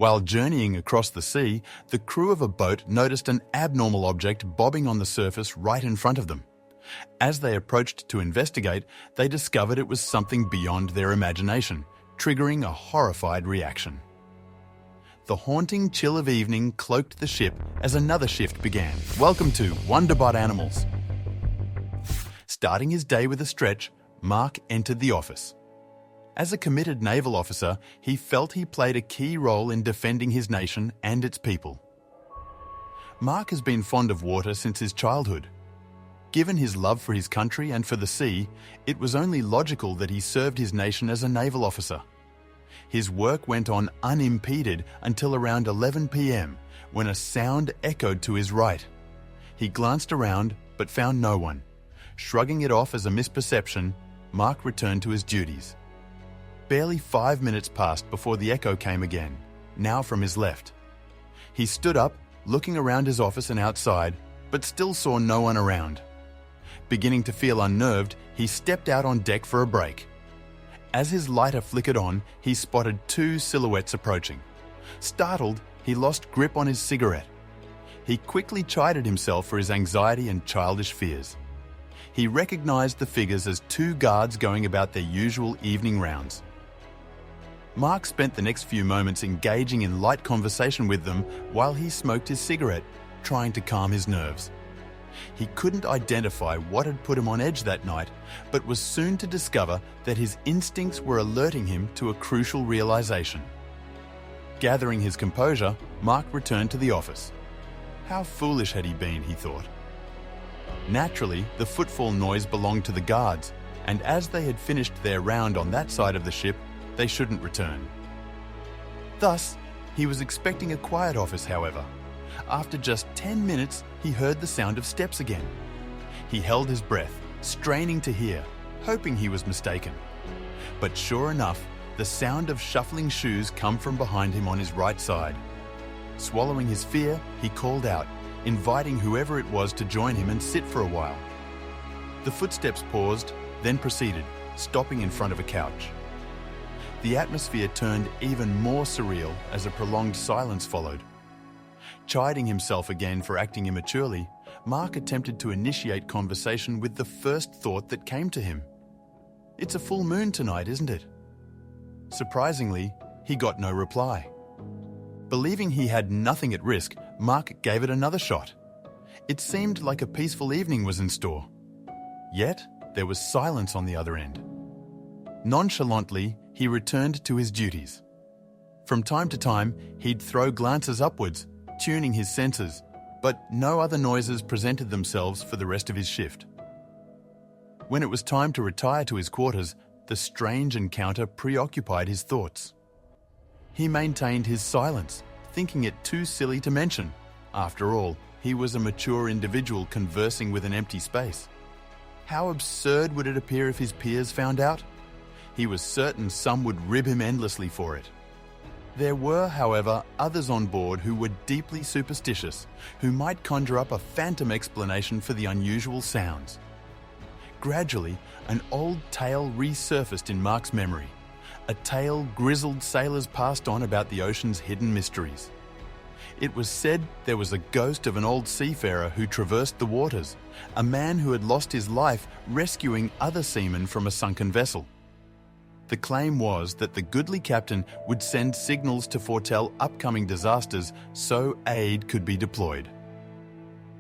While journeying across the sea, the crew of a boat noticed an abnormal object bobbing on the surface right in front of them. As they approached to investigate, they discovered it was something beyond their imagination, triggering a horrified reaction. The haunting chill of evening cloaked the ship as another shift began. Welcome to Wonderbot Animals. Starting his day with a stretch, Mark entered the office. As a committed naval officer, he felt he played a key role in defending his nation and its people. Mark has been fond of water since his childhood. Given his love for his country and for the sea, it was only logical that he served his nation as a naval officer. His work went on unimpeded until around 11 p.m, when a sound echoed to his right. He glanced around but found no one. Shrugging it off as a misperception, Mark returned to his duties. Barely 5 minutes passed before the echo came again, now from his left. He stood up, looking around his office and outside, but still saw no one around. Beginning to feel unnerved, he stepped out on deck for a break. As his lighter flickered on, he spotted two silhouettes approaching. Startled, he lost grip on his cigarette. He quickly chided himself for his anxiety and childish fears. He recognized the figures as two guards going about their usual evening rounds. Mark spent the next few moments engaging in light conversation with them while he smoked his cigarette, trying to calm his nerves. He couldn't identify what had put him on edge that night, but was soon to discover that his instincts were alerting him to a crucial realization. Gathering his composure, Mark returned to the office. How foolish had he been, he thought. Naturally, the footfall noise belonged to the guards, and as they had finished their round on that side of the ship, they shouldn't return. Thus, he was expecting a quiet office, however. After just 10 minutes, he heard the sound of steps again. He held his breath, straining to hear, hoping he was mistaken. But sure enough, the sound of shuffling shoes come from behind him on his right side. Swallowing his fear, he called out, inviting whoever it was to join him and sit for a while. The footsteps paused, then proceeded, stopping in front of a couch. The atmosphere turned even more surreal as a prolonged silence followed. Chiding himself again for acting immaturely, Mark attempted to initiate conversation with the first thought that came to him. "It's a full moon tonight, isn't it?" Surprisingly, he got no reply. Believing he had nothing at risk, Mark gave it another shot. It seemed like a peaceful evening was in store. Yet, there was silence on the other end. Nonchalantly, he returned to his duties. From time to time, he'd throw glances upwards, tuning his senses, but no other noises presented themselves for the rest of his shift. When it was time to retire to his quarters, the strange encounter preoccupied his thoughts. He maintained his silence, thinking it too silly to mention. After all, he was a mature individual conversing with an empty space. How absurd would it appear if his peers found out? He was certain some would rib him endlessly for it. There were, however, others on board who were deeply superstitious, who might conjure up a phantom explanation for the unusual sounds. Gradually, an old tale resurfaced in Mark's memory, a tale grizzled sailors passed on about the ocean's hidden mysteries. It was said there was a ghost of an old seafarer who traversed the waters, a man who had lost his life rescuing other seamen from a sunken vessel. The claim was that the goodly captain would send signals to foretell upcoming disasters so aid could be deployed.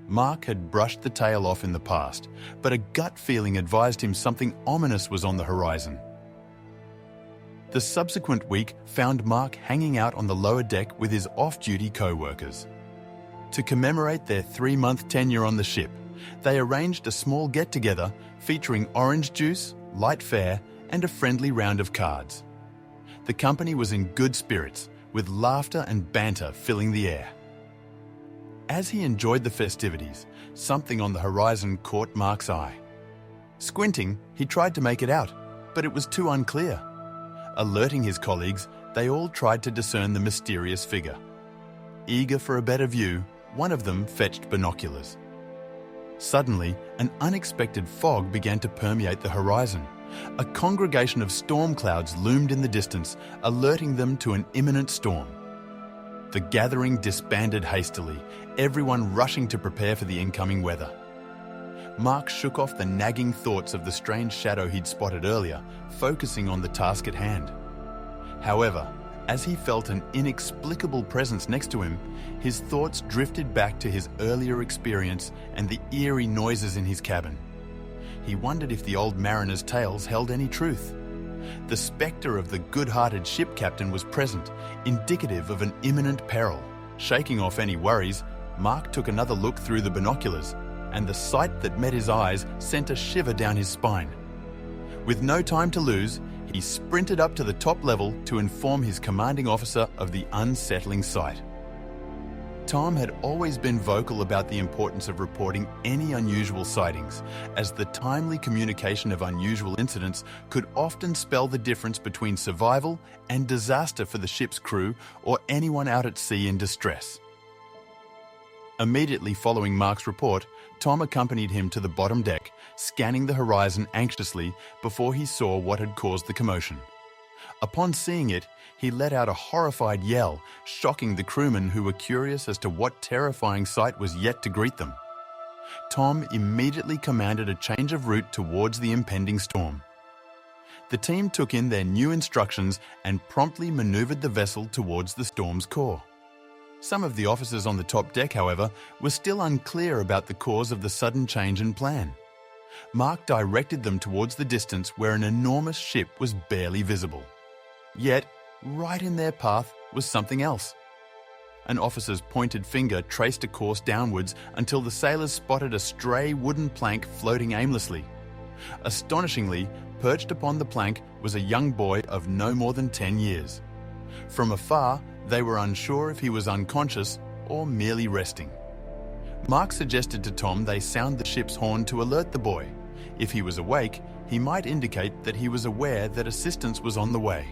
Mark had brushed the tale off in the past, but a gut feeling advised him something ominous was on the horizon. The subsequent week found Mark hanging out on the lower deck with his off-duty co-workers. To commemorate their 3-month tenure on the ship, they arranged a small get-together featuring orange juice, light fare, and a friendly round of cards. The company was in good spirits, with laughter and banter filling the air. As he enjoyed the festivities, something on the horizon caught Mark's eye. Squinting, he tried to make it out, but it was too unclear. Alerting his colleagues, they all tried to discern the mysterious figure. Eager for a better view, one of them fetched binoculars. Suddenly, an unexpected fog began to permeate the horizon. A congregation of storm clouds loomed in the distance, alerting them to an imminent storm. The gathering disbanded hastily, everyone rushing to prepare for the incoming weather. Mark shook off the nagging thoughts of the strange shadow he'd spotted earlier, focusing on the task at hand. However, as he felt an inexplicable presence next to him, his thoughts drifted back to his earlier experience and the eerie noises in his cabin. He wondered if the old mariner's tales held any truth. The spectre of the good-hearted ship captain was present, indicative of an imminent peril. Shaking off any worries, Mark took another look through the binoculars, and the sight that met his eyes sent a shiver down his spine. With no time to lose, he sprinted up to the top level to inform his commanding officer of the unsettling sight. Tom had always been vocal about the importance of reporting any unusual sightings, as the timely communication of unusual incidents could often spell the difference between survival and disaster for the ship's crew or anyone out at sea in distress. Immediately following Mark's report, Tom accompanied him to the bottom deck, scanning the horizon anxiously before he saw what had caused the commotion. Upon seeing it, he let out a horrified yell, shocking the crewmen who were curious as to what terrifying sight was yet to greet them. Tom immediately commanded a change of route towards the impending storm. The team took in their new instructions and promptly maneuvered the vessel towards the storm's core. Some of the officers on the top deck, however, were still unclear about the cause of the sudden change in plan. Mark directed them towards the distance where an enormous ship was barely visible. Yet, right in their path was something else. An officer's pointed finger traced a course downwards until the sailors spotted a stray wooden plank floating aimlessly. Astonishingly, perched upon the plank was a young boy of no more than 10 years. From afar, they were unsure if he was unconscious or merely resting. Mark suggested to Tom they sound the ship's horn to alert the boy. If he was awake, he might indicate that he was aware that assistance was on the way.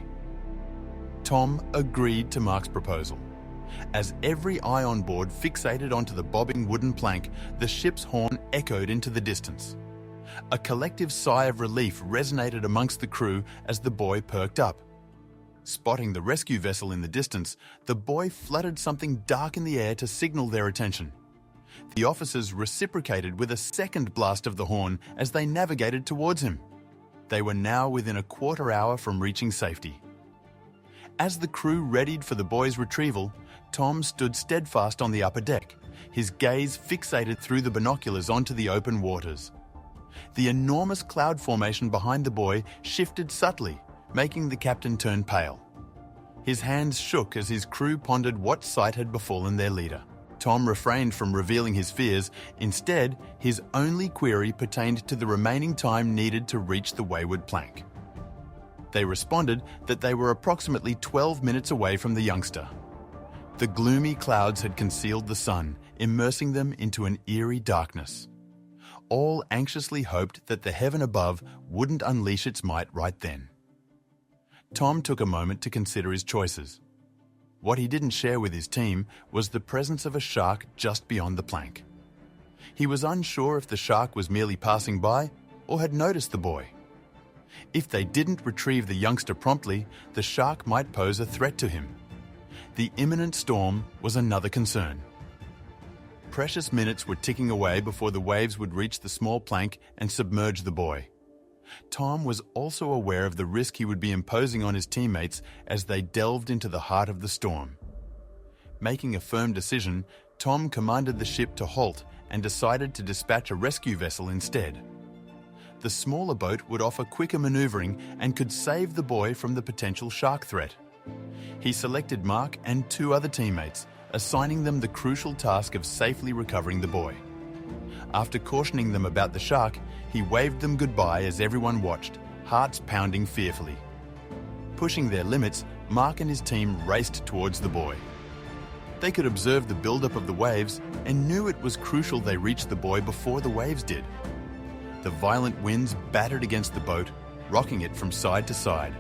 Tom agreed to Mark's proposal. As every eye on board fixated onto the bobbing wooden plank, the ship's horn echoed into the distance. A collective sigh of relief resonated amongst the crew as the boy perked up. Spotting the rescue vessel in the distance, the boy fluttered something dark in the air to signal their attention. The officers reciprocated with a second blast of the horn as they navigated towards him. They were now within a quarter hour from reaching safety. As the crew readied for the boy's retrieval, Tom stood steadfast on the upper deck, his gaze fixated through the binoculars onto the open waters. The enormous cloud formation behind the boy shifted subtly, making the captain turn pale. His hands shook as his crew pondered what sight had befallen their leader. Tom refrained from revealing his fears. Instead, his only query pertained to the remaining time needed to reach the wayward plank. They responded that they were approximately 12 minutes away from the youngster. The gloomy clouds had concealed the sun, immersing them into an eerie darkness. All anxiously hoped that the heaven above wouldn't unleash its might right then. Tom took a moment to consider his choices. What he didn't share with his team was the presence of a shark just beyond the plank. He was unsure if the shark was merely passing by or had noticed the boy. If they didn't retrieve the youngster promptly, the shark might pose a threat to him. The imminent storm was another concern. Precious minutes were ticking away before the waves would reach the small plank and submerge the boy. Tom was also aware of the risk he would be imposing on his teammates as they delved into the heart of the storm. Making a firm decision, Tom commanded the ship to halt and decided to dispatch a rescue vessel instead. The smaller boat would offer quicker maneuvering and could save the boy from the potential shark threat. He selected Mark and 2 other teammates, assigning them the crucial task of safely recovering the boy. After cautioning them about the shark, he waved them goodbye as everyone watched, hearts pounding fearfully. Pushing their limits, Mark and his team raced towards the boy. They could observe the buildup of the waves and knew it was crucial they reach the boy before the waves did. The violent winds battered against the boat, rocking it from side to side.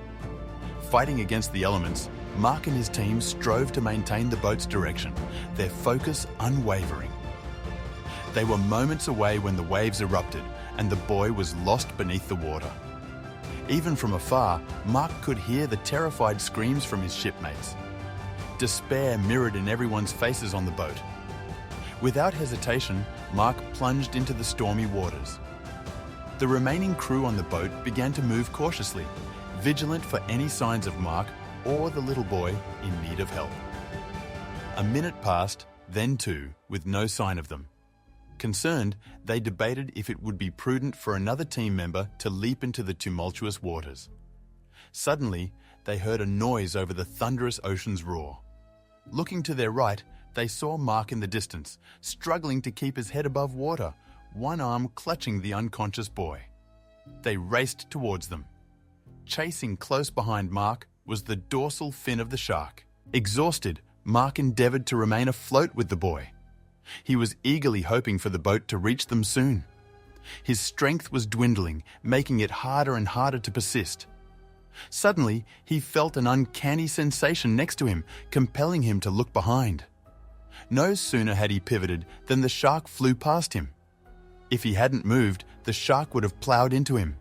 Fighting against the elements, Mark and his team strove to maintain the boat's direction, their focus unwavering. They were moments away when the waves erupted and the boy was lost beneath the water. Even from afar, Mark could hear the terrified screams from his shipmates. Despair mirrored in everyone's faces on the boat. Without hesitation, Mark plunged into the stormy waters. The remaining crew on the boat began to move cautiously, vigilant for any signs of Mark or the little boy in need of help. A minute passed, then two, with no sign of them. Concerned, they debated if it would be prudent for another team member to leap into the tumultuous waters. Suddenly, they heard a noise over the thunderous ocean's roar. Looking to their right, they saw Mark in the distance, struggling to keep his head above water, one arm clutching the unconscious boy. They raced towards them. Chasing close behind Mark was the dorsal fin of the shark. Exhausted, Mark endeavored to remain afloat with the boy. He was eagerly hoping for the boat to reach them soon. His strength was dwindling, making it harder and harder to persist. Suddenly, he felt an uncanny sensation next to him, compelling him to look behind. No sooner had he pivoted than the shark flew past him. If he hadn't moved, the shark would have ploughed into him.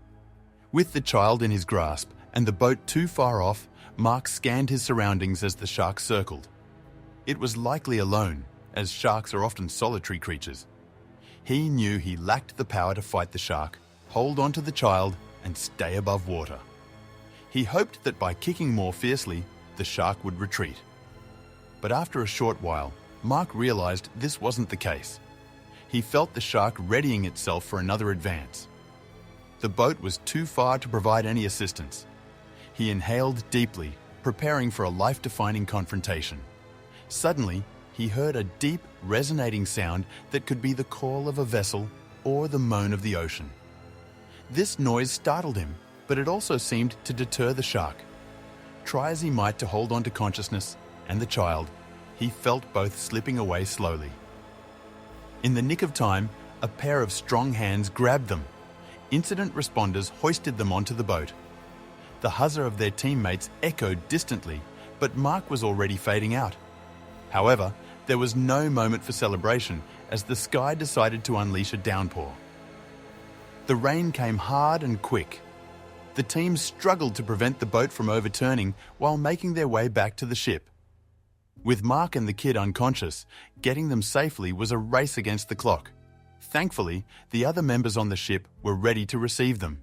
With the child in his grasp and the boat too far off, Mark scanned his surroundings as the shark circled. It was likely alone, as sharks are often solitary creatures. He knew he lacked the power to fight the shark, hold on to the child, and stay above water. He hoped that by kicking more fiercely, the shark would retreat. But after a short while, Mark realized this wasn't the case. He felt the shark readying itself for another advance. The boat was too far to provide any assistance. He inhaled deeply, preparing for a life-defining confrontation. Suddenly, he heard a deep, resonating sound that could be the call of a vessel or the moan of the ocean. This noise startled him, but it also seemed to deter the shark. Try as he might to hold on to consciousness and the child, he felt both slipping away slowly. In the nick of time, a pair of strong hands grabbed them. Incident responders hoisted them onto the boat. The huzzah of their teammates echoed distantly, but Mark was already fading out. However, there was no moment for celebration as the sky decided to unleash a downpour. The rain came hard and quick. The team struggled to prevent the boat from overturning while making their way back to the ship. With Mark and the kid unconscious, getting them safely was a race against the clock. Thankfully, the other members on the ship were ready to receive them.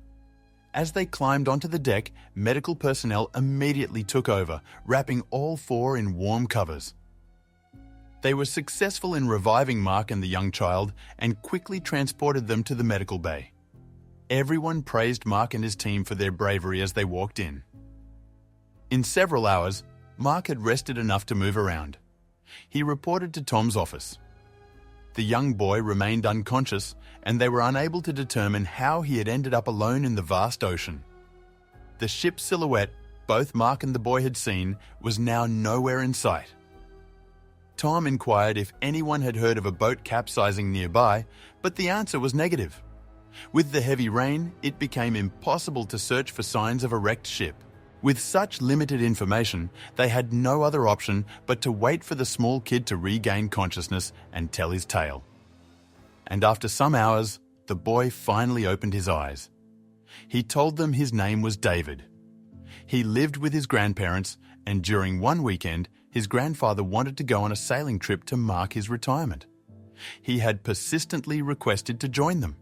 As they climbed onto the deck, medical personnel immediately took over, wrapping all four in warm covers. They were successful in reviving Mark and the young child and quickly transported them to the medical bay. Everyone praised Mark and his team for their bravery as they walked in. In several hours, Mark had rested enough to move around. He reported to Tom's office. The young boy remained unconscious, and they were unable to determine how he had ended up alone in the vast ocean. The ship's silhouette both Mark and the boy had seen was now nowhere in sight. Tom inquired if anyone had heard of a boat capsizing nearby, but the answer was negative. With the heavy rain, it became impossible to search for signs of a wrecked ship. With such limited information, they had no other option but to wait for the small kid to regain consciousness and tell his tale. And after some hours, the boy finally opened his eyes. He told them his name was David. He lived with his grandparents, and during one weekend, his grandfather wanted to go on a sailing trip to mark his retirement. He had persistently requested to join them.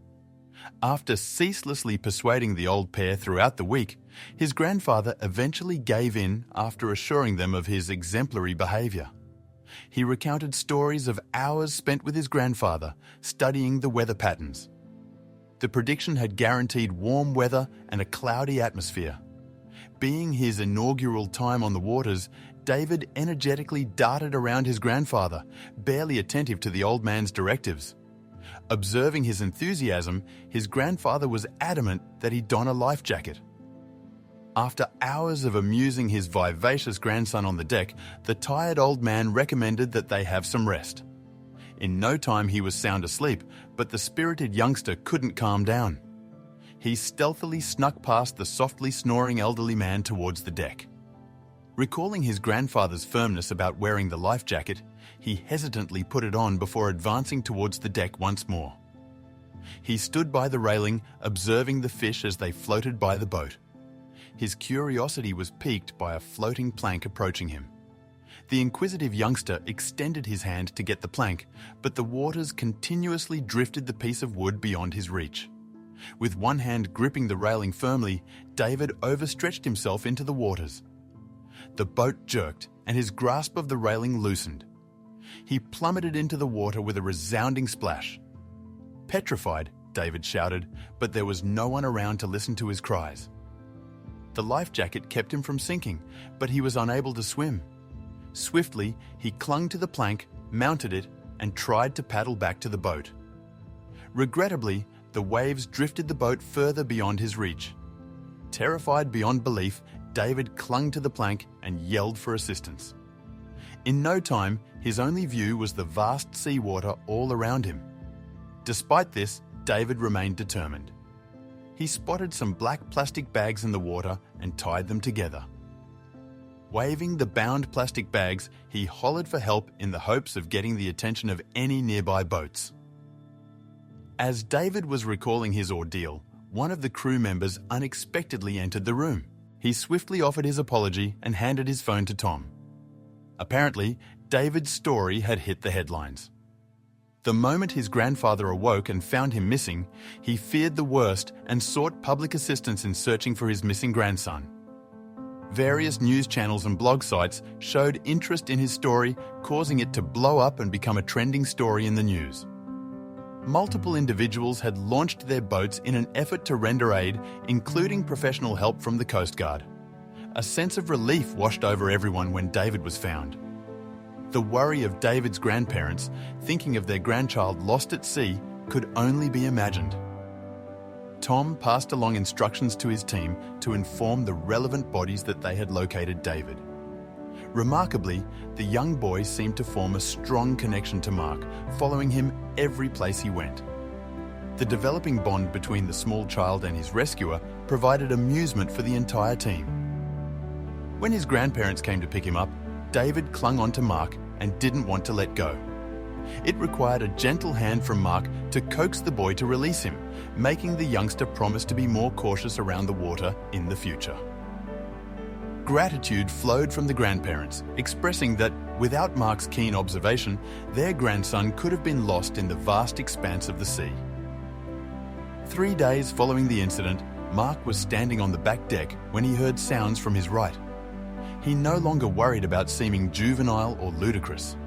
After ceaselessly persuading the old pair throughout the week, his grandfather eventually gave in after assuring them of his exemplary behavior. He recounted stories of hours spent with his grandfather studying the weather patterns. The prediction had guaranteed warm weather and a cloudy atmosphere. Being his inaugural time on the waters, David energetically darted around his grandfather, barely attentive to the old man's directives. Observing his enthusiasm, his grandfather was adamant that he don a life jacket. After hours of amusing his vivacious grandson on the deck, the tired old man recommended that they have some rest. In no time he was sound asleep, but the spirited youngster couldn't calm down. He stealthily snuck past the softly snoring elderly man towards the deck. Recalling his grandfather's firmness about wearing the life jacket, he hesitantly put it on before advancing towards the deck once more. He stood by the railing, observing the fish as they floated by the boat. His curiosity was piqued by a floating plank approaching him. The inquisitive youngster extended his hand to get the plank, but the waters continuously drifted the piece of wood beyond his reach. With one hand gripping the railing firmly, David overstretched himself into the waters. The boat jerked, and his grasp of the railing loosened. He plummeted into the water with a resounding splash. Petrified, David shouted, but there was no one around to listen to his cries. The life jacket kept him from sinking, but he was unable to swim. Swiftly, he clung to the plank, mounted it, and tried to paddle back to the boat. Regrettably, the waves drifted the boat further beyond his reach. Terrified beyond belief, David clung to the plank and yelled for assistance. In no time, his only view was the vast seawater all around him. Despite this, David remained determined. He spotted some black plastic bags in the water and tied them together. Waving the bound plastic bags, he hollered for help in the hopes of getting the attention of any nearby boats. As David was recalling his ordeal, one of the crew members unexpectedly entered the room. He swiftly offered his apology and handed his phone to Tom. Apparently, David's story had hit the headlines. The moment his grandfather awoke and found him missing, he feared the worst and sought public assistance in searching for his missing grandson. Various news channels and blog sites showed interest in his story, causing it to blow up and become a trending story in the news. Multiple individuals had launched their boats in an effort to render aid, including professional help from the Coast Guard. A sense of relief washed over everyone when David was found. The worry of David's grandparents, thinking of their grandchild lost at sea, could only be imagined. Tom passed along instructions to his team to inform the relevant bodies that they had located David. Remarkably, the young boy seemed to form a strong connection to Mark, following him every place he went. The developing bond between the small child and his rescuer provided amusement for the entire team. When his grandparents came to pick him up, David clung on to Mark and didn't want to let go. It required a gentle hand from Mark to coax the boy to release him, making the youngster promise to be more cautious around the water in the future. Gratitude flowed from the grandparents, expressing that, without Mark's keen observation, their grandson could have been lost in the vast expanse of the sea. 3 days following the incident, Mark was standing on the back deck when he heard sounds from his right. He no longer worried about seeming juvenile or ludicrous.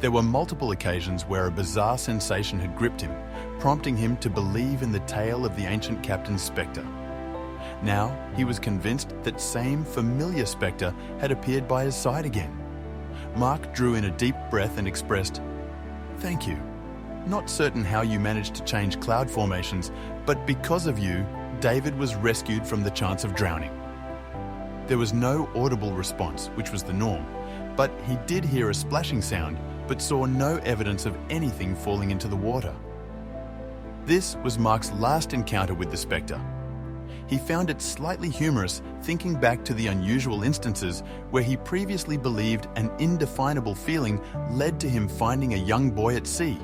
There were multiple occasions where a bizarre sensation had gripped him, prompting him to believe in the tale of the ancient captain's spectre. Now, he was convinced that same familiar spectre had appeared by his side again. Mark drew in a deep breath and expressed, "Thank you. Not certain how you managed to change cloud formations, but because of you, David was rescued from the chance of drowning." There was no audible response, which was the norm, but he did hear a splashing sound, but saw no evidence of anything falling into the water. This was Mark's last encounter with the spectre. He found it slightly humorous, thinking back to the unusual instances where he previously believed an indefinable feeling led to him finding a young boy at sea,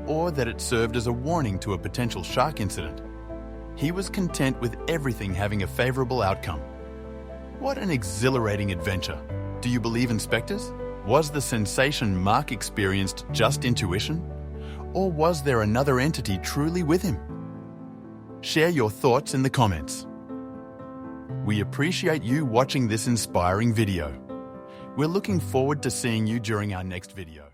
or that it served as a warning to a potential shark incident. He was content with everything having a favorable outcome. What an exhilarating adventure! Do you believe in specters? Was the sensation Mark experienced just intuition? Or was there another entity truly with him? Share your thoughts in the comments. We appreciate you watching this inspiring video. We're looking forward to seeing you during our next video.